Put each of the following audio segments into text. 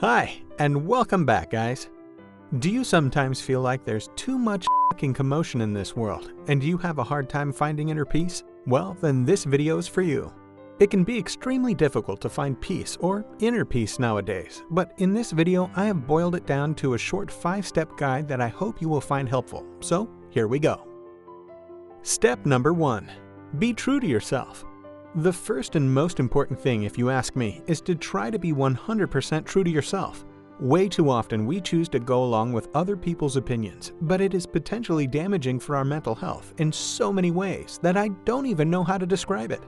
Hi, and welcome back, guys. Do you sometimes feel like there's too much fucking commotion in this world, and you have a hard time finding inner peace? Well, then this video is for you. It can be extremely difficult to find peace or inner peace nowadays, but in this video I have boiled it down to a short 5-step guide that I hope you will find helpful. So, here we go. Step number 1. Be true to yourself. The first and most important thing, if you ask me, is to try to be 100% true to yourself. Way too often we choose to go along with other people's opinions, but it is potentially damaging for our mental health in so many ways that I don't even know how to describe it.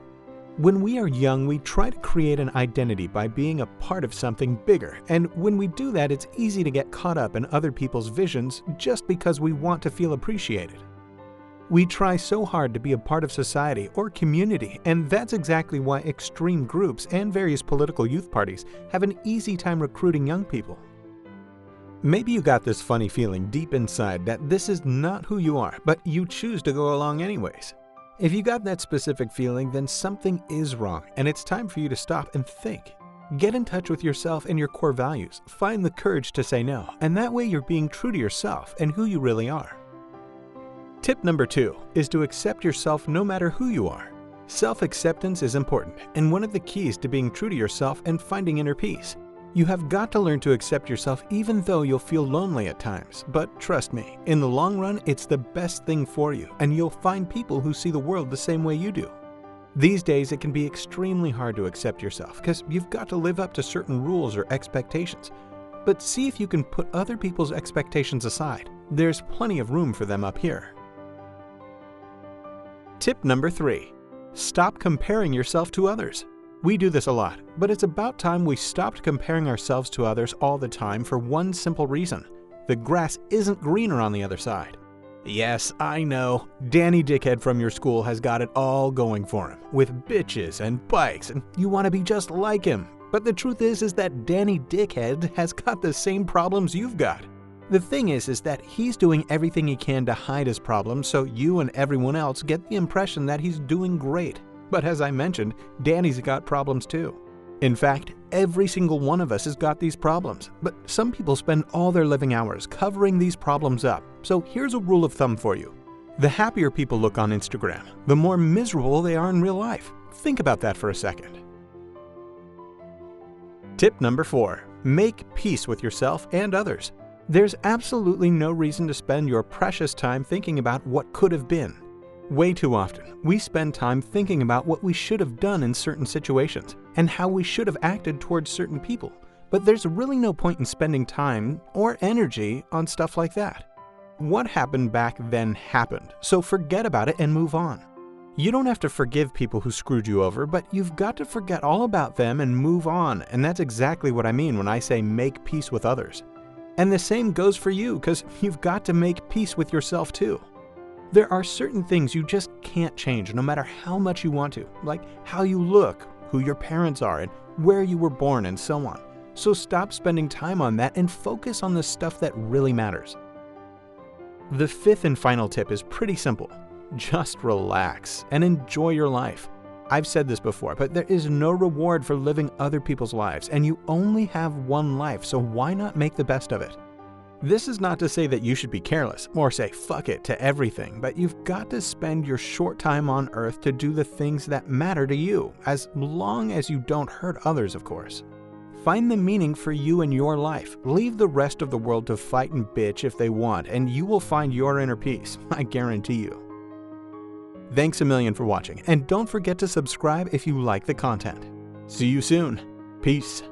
When we are young, we try to create an identity by being a part of something bigger, and when we do that, it's easy to get caught up in other people's visions just because we want to feel appreciated. We try so hard to be a part of society or community, and that's exactly why extreme groups and various political youth parties have an easy time recruiting young people. Maybe you got this funny feeling deep inside that this is not who you are, but you choose to go along anyways. If you got that specific feeling, then something is wrong, and it's time for you to stop and think. Get in touch with yourself and your core values. Find the courage to say no, and that way you're being true to yourself and who you really are. Tip number 2 is to accept yourself no matter who you are. Self-acceptance is important, and one of the keys to being true to yourself and finding inner peace. You have got to learn to accept yourself even though you'll feel lonely at times, but trust me, in the long run, it's the best thing for you, and you'll find people who see the world the same way you do. These days, it can be extremely hard to accept yourself because you've got to live up to certain rules or expectations. But see if you can put other people's expectations aside. There's plenty of room for them up here. Tip number 3. Stop comparing yourself to others. We do this a lot, but it's about time we stopped comparing ourselves to others all the time for one simple reason. The grass isn't greener on the other side. Yes, I know, Danny Dickhead from your school has got it all going for him, with bitches and bikes, and you want to be just like him. But the truth is that Danny Dickhead has got the same problems you've got. The thing is that he's doing everything he can to hide his problems so you and everyone else get the impression that he's doing great. But as I mentioned, Danny's got problems too. In fact, every single one of us has got these problems, but some people spend all their living hours covering these problems up. So here's a rule of thumb for you. The happier people look on Instagram, the more miserable they are in real life. Think about that for a second. Tip number 4. Make peace with yourself and others. There's absolutely no reason to spend your precious time thinking about what could have been. Way too often, we spend time thinking about what we should have done in certain situations and how we should have acted towards certain people, but there's really no point in spending time or energy on stuff like that. What happened back then happened, so forget about it and move on. You don't have to forgive people who screwed you over, but you've got to forget all about them and move on, and that's exactly what I mean when I say make peace with others. And the same goes for you, because you've got to make peace with yourself too. There are certain things you just can't change no matter how much you want to, like how you look, who your parents are, and where you were born, and so on. So stop spending time on that and focus on the stuff that really matters. The 5th and final tip is pretty simple. Just relax and enjoy your life. I've said this before, but there is no reward for living other people's lives, and you only have one life, so why not make the best of it? This is not to say that you should be careless or say fuck it to everything, but you've got to spend your short time on Earth to do the things that matter to you, as long as you don't hurt others, of course. Find the meaning for you and your life. Leave the rest of the world to fight and bitch if they want, and you will find your inner peace, I guarantee you. Thanks a million for watching, and don't forget to subscribe if you like the content. See you soon. Peace.